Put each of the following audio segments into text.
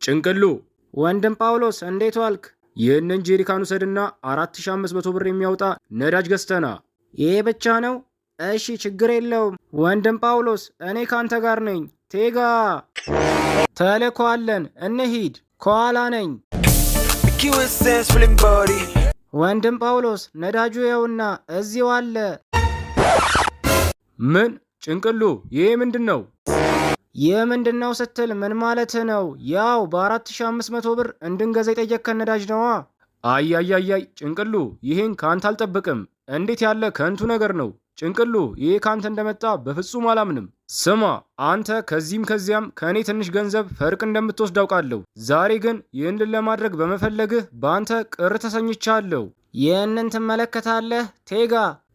ጭንቅሉ ወንድም ጳውሎስ እንዴት ዋልክ? ይህንን ጄሪካን ውሰድና 4500 ብር የሚያወጣ ነዳጅ ገዝተና። ይሄ ብቻ ነው? እሺ ችግር የለውም ወንድም ጳውሎስ፣ እኔ ካንተ ጋር ነኝ። ቴጋ ተልእኮ አለን፣ እንሂድ። ከኋላ ነኝ። ወንድም ጳውሎስ ነዳጁ ይኸውና እዚሁ አለ። ምን ጭንቅሉ፣ ይሄ ምንድን ነው? ይህ ምንድን ነው ስትል ምን ማለት ነው? ያው በ4500 ብር እንድንገዛ የጠየቅከን ነዳጅ ነዋ። አያያያይ ጭንቅሉ፣ ይህን ካንተ አልጠብቅም። እንዴት ያለ ከንቱ ነገር ነው ጭንቅሉ! ይሄ ካንተ እንደመጣ በፍጹም አላምንም። ስማ አንተ ከዚህም ከዚያም ከእኔ ትንሽ ገንዘብ ፈርቅ እንደምትወስድ አውቃለሁ። ዛሬ ግን ይህንን ለማድረግ በመፈለግህ በአንተ ቅር ተሰኝቻለሁ። ይህንን ትመለከታለህ ቴጋ?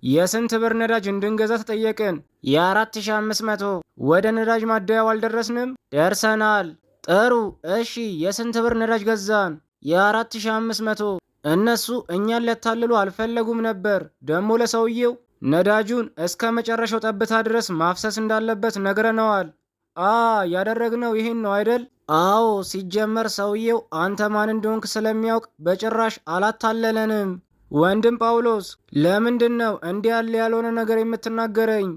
የስንት ብር ነዳጅ እንድንገዛ ተጠየቅን? የ4500። ወደ ነዳጅ ማደያው አልደረስንም? ደርሰናል። ጥሩ እሺ፣ የስንት ብር ነዳጅ ገዛን? የ4500። እነሱ እኛን ሊያታልሉ አልፈለጉም ነበር። ደግሞ ለሰውየው ነዳጁን እስከ መጨረሻው ጠብታ ድረስ ማፍሰስ እንዳለበት ነግረነዋል። ያደረግነው ይሄን ነው አይደል? አዎ፣ ሲጀመር ሰውየው አንተ ማን እንደሆንክ ስለሚያውቅ በጭራሽ አላታለለንም። ወንድም ጳውሎስ፣ ለምንድን ነው እንዲህ ያልሆነ ነገር የምትናገረኝ?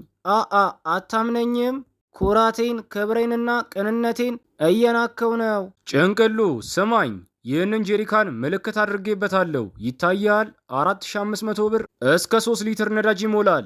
አታምነኝም? ኩራቴን ክብሬንና ቅንነቴን እየናከው ነው። ጭንቅሉ ስማኝ፣ ይህንን ጄሪካን ምልክት አድርጌበታለሁ። ይታያል። 4500 ብር እስከ 3 ሊትር ነዳጅ ይሞላል።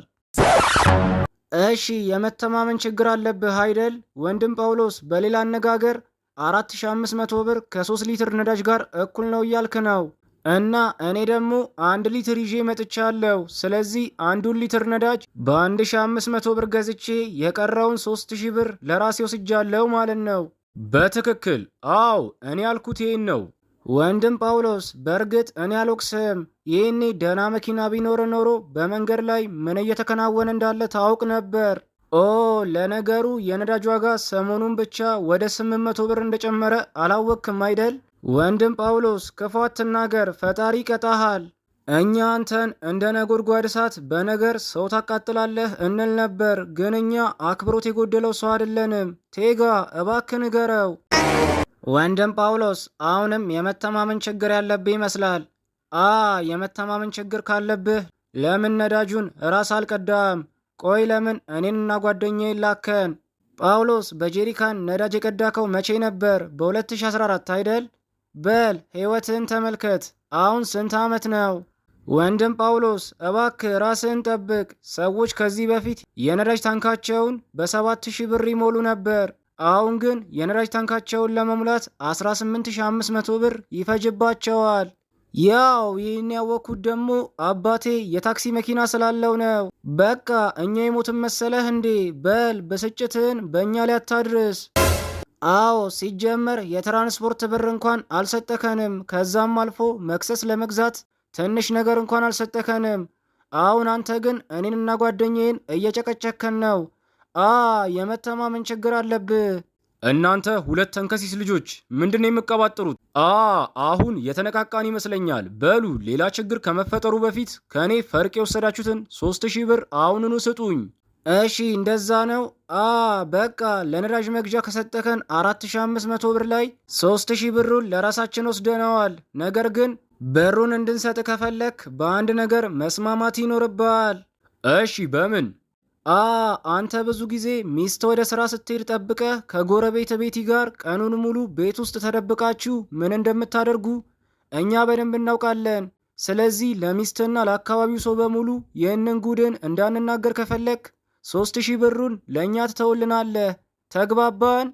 እሺ፣ የመተማመን ችግር አለብህ አይደል ወንድም ጳውሎስ? በሌላ አነጋገር 4500 ብር ከ3 ሊትር ነዳጅ ጋር እኩል ነው እያልክ ነው። እና እኔ ደግሞ 1 ሊትር ይዤ መጥቻለሁ። ስለዚህ 1 ሊትር ነዳጅ በ1500 ብር ገዝቼ የቀረውን 3000 ብር ለራሴ ወስጃለሁ ማለት ነው። በትክክል አዎ፣ እኔ ያልኩት ይሄን ነው። ወንድም ጳውሎስ፣ በእርግጥ እኔ አልወቅስህም። ይህኔ ደህና መኪና ቢኖር ኖሮ በመንገድ ላይ ምን እየተከናወነ እንዳለ ታውቅ ነበር። ለነገሩ የነዳጅ ዋጋ ሰሞኑን ብቻ ወደ 800 ብር እንደጨመረ አላወቅክም አይደል? ወንድም ጳውሎስ፣ ክፉ አትናገር፣ ፈጣሪ ይቀጣሃል። እኛ አንተን እንደ ነጎድጓድ እሳት በነገር ሰው ታቃጥላለህ እንል ነበር፣ ግን እኛ አክብሮት የጎደለው ሰው አይደለንም። ቴጋ እባክህ ንገረው። ወንድም ጳውሎስ፣ አሁንም የመተማመን ችግር ያለብህ ይመስላል። የመተማመን ችግር ካለብህ ለምን ነዳጁን ራስ አልቀዳም? ቆይ ለምን እኔንና ጓደኛዬን ላከን? ጳውሎስ፣ በጄሪካን ነዳጅ የቀዳከው መቼ ነበር? በ2014 አይደል? በል ሕይወትህን ተመልከት። አሁን ስንት ዓመት ነው? ወንድም ጳውሎስ፣ እባክህ ራስህን ጠብቅ። ሰዎች ከዚህ በፊት የነዳጅ ታንካቸውን በ7000 ብር ይሞሉ ነበር። አሁን ግን የነዳጅ ታንካቸውን ለመሙላት 18500 ብር ይፈጅባቸዋል። ያው ይህን ያወቅኩት ደግሞ አባቴ የታክሲ መኪና ስላለው ነው። በቃ እኛ የሞትን መሰለህ እንዴ? በል ብስጭትህን በእኛ ላይ አታድርስ። አዎ፣ ሲጀመር የትራንስፖርት ብር እንኳን አልሰጠከንም። ከዛም አልፎ መክሰስ ለመግዛት ትንሽ ነገር እንኳን አልሰጠከንም። አሁን አንተ ግን እኔንና ጓደኛዬን እየጨቀጨከን ነው። የመተማመን ችግር አለብህ። እናንተ ሁለት ተንከሲስ ልጆች ምንድን ነው የምትቀባጥሩት? አሁን የተነቃቃን ይመስለኛል። በሉ ሌላ ችግር ከመፈጠሩ በፊት ከእኔ ፈርቅ የወሰዳችሁትን 3000 ብር አሁኑኑ ስጡኝ። እሺ እንደዛ ነው። በቃ ለነዳጅ መግዣ ከሰጠከን 4500 ብር ላይ 3000 ብሩን ለራሳችን ወስደነዋል። ነገር ግን ብሩን እንድንሰጥ ከፈለክ በአንድ ነገር መስማማት ይኖርብሃል። እሺ በምን? አንተ ብዙ ጊዜ ሚስት ወደ ስራ ስትሄድ ጠብቀህ ከጎረቤት ቤቲ ጋር ቀኑን ሙሉ ቤት ውስጥ ተደብቃችሁ ምን እንደምታደርጉ እኛ በደንብ እናውቃለን። ስለዚህ ለሚስትና ለአካባቢው ሰው በሙሉ ይህንን ጉድን እንዳንናገር ከፈለክ 3000 ብሩን ለእኛ ትተውልናለህ። ተግባባን?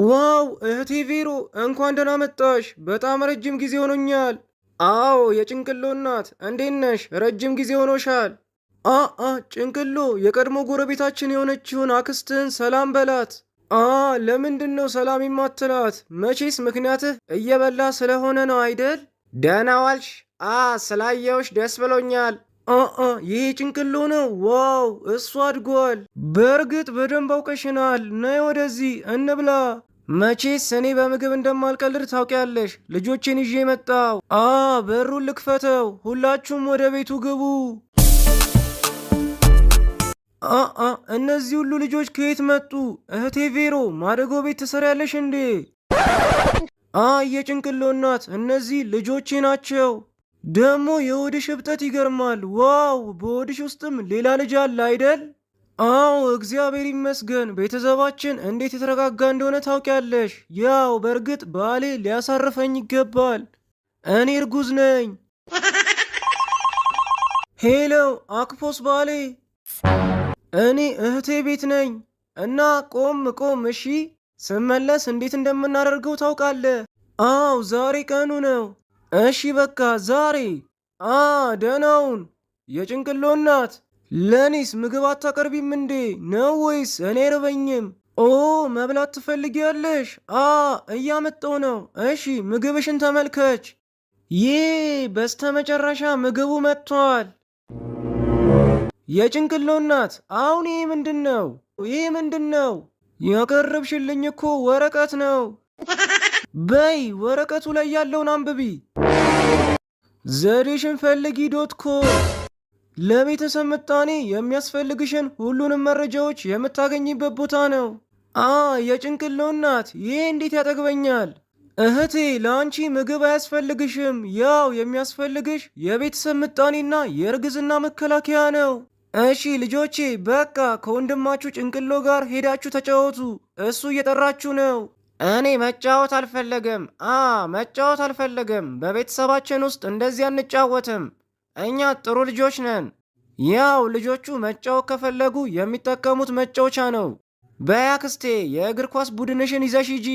ዋው እህቴ ቬሮ፣ እንኳን ደህና መጣሽ። በጣም ረጅም ጊዜ ሆኖኛል። አዎ የጭንቅሎ እናት፣ እንዴት ነሽ? ረጅም ጊዜ ሆኖሻል። ጭንቅሎ፣ የቀድሞ ጎረቤታችን የሆነችውን አክስትህን ሰላም በላት። ለምንድን ነው ሰላም የማትላት? መቼስ ምክንያትህ እየበላ ስለሆነ ነው አይደል? ደህና ዋልሽ? ስላየውሽ ደስ ብሎኛል። ይህ ጭንቅሎ ነው? ዋው እሱ አድጓል። በእርግጥ በደንብ አውቀሽናል። ነይ ወደዚህ እንብላ። መቼስ እኔ በምግብ እንደማልቀልድ ታውቂያለሽ። ልጆቼን ይዤ መጣው። በሩን ልክፈተው። ሁላችሁም ወደ ቤቱ ግቡ። እነዚህ ሁሉ ልጆች ከየት መጡ? እህቴ ቬሮ ማደጎ ቤት ትሰሪያለሽ እንዴ? የጭንቅሎ እናት፣ እነዚህ ልጆቼ ናቸው። ደግሞ የሆድሽ እብጠት ይገርማል። ዋው! በሆድሽ ውስጥም ሌላ ልጅ አለ አይደል? እግዚአብሔር ይመስገን። ቤተሰባችን እንዴት የተረጋጋ እንደሆነ ታውቂያለሽ። ያው በእርግጥ ባሌ ሊያሳርፈኝ ይገባል። እኔ እርጉዝ ነኝ። ሄሎ አክፖስ ባሌ፣ እኔ እህቴ ቤት ነኝ እና ቆም እሺ። ስመለስ እንዴት እንደምናደርገው ታውቃለህ? ዛሬ ቀኑ ነው። እሺ በቃ ዛሬ። ደህናውን የጭንቅሎ እናት። ለኔስ ምግብ አታቀርቢም እንዴ ነው ወይስ እኔ አይርበኝም? መብላት ትፈልጊያለሽ? እያመጣው ነው። እሺ ምግብሽን ተመልከች። በስተመጨረሻ ምግቡ መጥቷል። የጭንቅሎ እናት፣ አሁን ይህ ምንድን ነው? ያቀረብሽልኝ እኮ ወረቀት ነው። በይ ወረቀቱ ላይ ያለውን አንብቢ። ዘዴሽን ፈልጊ .com ለቤተሰብ ምጣኔ የሚያስፈልግሽን ሁሉንም መረጃዎች የምታገኝበት ቦታ ነው። የጭንቅሎ እናት፣ ይሄ እንዴት ያጠግበኛል? እህቴ ለአንቺ ምግብ አያስፈልግሽም። ያው የሚያስፈልግሽ የቤተሰብ ምጣኔና የእርግዝና መከላከያ ነው። እሺ ልጆቼ፣ በቃ ከወንድማችሁ ጭንቅሎ ጋር ሄዳችሁ ተጫወቱ። እሱ እየጠራችሁ ነው። እኔ መጫወት አልፈለገም። በቤተሰባችን ውስጥ እንደዚህ አንጫወትም። እኛ ጥሩ ልጆች ነን። ያው ልጆቹ መጫወት ከፈለጉ የሚጠቀሙት መጫወቻ ነው። በያክስቴ የእግር ኳስ ቡድንሽን ይዘሽ ሂጂ።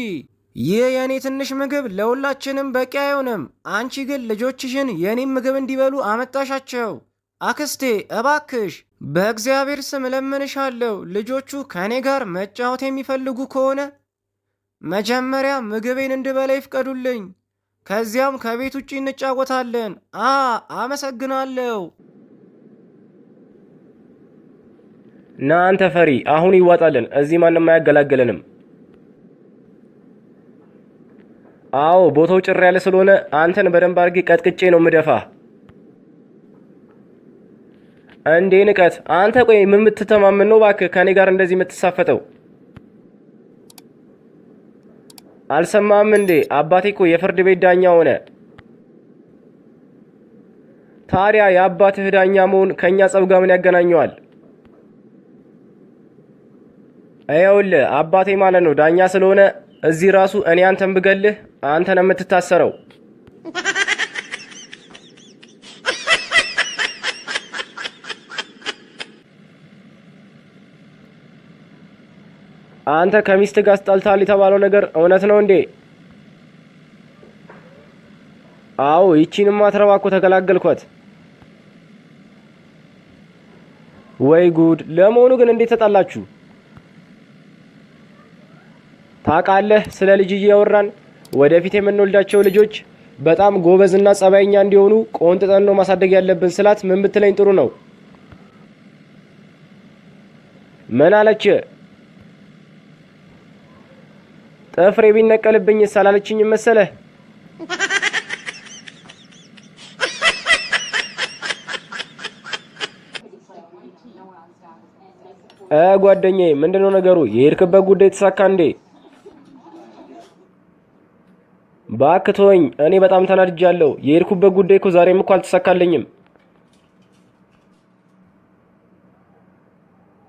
ይህ የእኔ ትንሽ ምግብ ለሁላችንም በቂ አይሆንም። አንቺ ግን ልጆችሽን የእኔም ምግብ እንዲበሉ አመጣሻቸው። አክስቴ እባክሽ በእግዚአብሔር ስም እለምንሻለሁ፣ ልጆቹ ከእኔ ጋር መጫወት የሚፈልጉ ከሆነ መጀመሪያ ምግቤን እንድበላ ይፍቀዱልኝ። ከዚያም ከቤት ውጭ እንጫወታለን። አመሰግናለሁ። ና አንተ ፈሪ፣ አሁን ይዋጣልን። እዚህ ማንም አያገላግለንም። ቦታው ጭር ያለ ስለሆነ አንተን በደንብ አድርጌ ቀጥቅጬ ነው ምደፋ። እንዴ ንቀት! አንተ ቆይ ምን የምትተማመን ነው እባክህ ከኔ ጋር እንደዚህ የምትሳፈጠው? አልሰማም እንዴ? አባቴ እኮ የፍርድ ቤት ዳኛ ሆነ። ታዲያ የአባትህ ዳኛ መሆን ከኛ ጸብ ጋር ምን ያገናኘዋል? ይኸውልህ አባቴ ማለት ነው ዳኛ ስለሆነ እዚህ ራሱ እኔ አንተን ብገልህ አንተ ነው የምትታሰረው። አንተ ከሚስት ጋር ተጣልተሃል የተባለው ነገር እውነት ነው እንዴ? ይቺንማ ትረባ እኮ ተገላገልኳት። ወይ ጉድ! ለመሆኑ ግን እንዴት ተጣላችሁ? ታውቃለህ፣ ስለ ልጅ እያወራን ወደፊት የምንወልዳቸው ልጆች በጣም ጎበዝና ጸባይኛ እንዲሆኑ ቆንጥጠን ነው ማሳደግ ያለብን ስላት ምን ብትለኝ ጥሩ ነው? ምን አለች? ጥፍሬ ቢነቀልብኝ ሳላለችኝ መሰለህ? ጓደኛዬ ምንድነው ነገሩ? የሄድክበት ጉዳይ ተሳካ እንዴ? እባክህ ተወኝ፣ እኔ በጣም ተናድጃለሁ። የሄድኩበት ጉዳይ እኮ ዛሬም እኮ አልተሳካልኝም።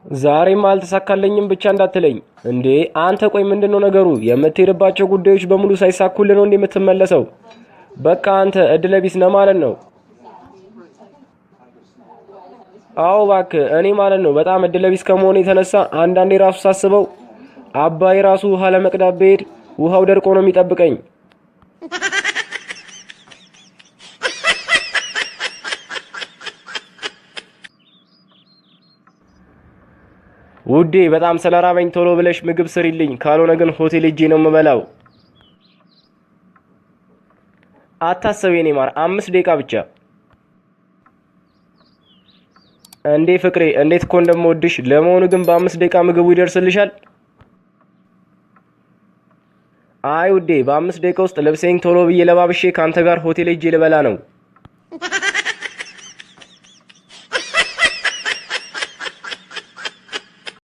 ዛሬም አልተሳካልኝም ብቻ እንዳትለኝ እንዴ። አንተ ቆይ ምንድነው ነገሩ? የምትሄድባቸው ጉዳዮች በሙሉ ሳይሳኩልህ ነው እንዴ የምትመለሰው? በቃ አንተ እድለ ቢስ ነህ ማለት ነው። እባክህ እኔ ማለት ነው በጣም እድለ ቢስ ከመሆኑ የተነሳ አንዳንዴ ራሱ ሳስበው አባይ ራሱ ውሃ ለመቅዳት ብሄድ ውሃው ደርቆ ነው የሚጠብቀኝ። ውዴ በጣም ስለራበኝ ቶሎ ብለሽ ምግብ ስሪልኝ፣ ካልሆነ ግን ሆቴል ሄጄ ነው የምበላው። አታስብ የኔ ማር፣ 5 ደቂቃ ብቻ። እንዴ ፍቅሬ፣ እንዴት እኮ እንደምወድሽ። ለመሆኑ ግን በ5 ደቂቃ ምግቡ ይደርስልሻል? አይ ውዴ፣ በ5 ደቂቃ ውስጥ ልብሴን ቶሎ ብዬ ለባብሼ ካንተ ጋር ሆቴል ሄጄ ልበላ ነው።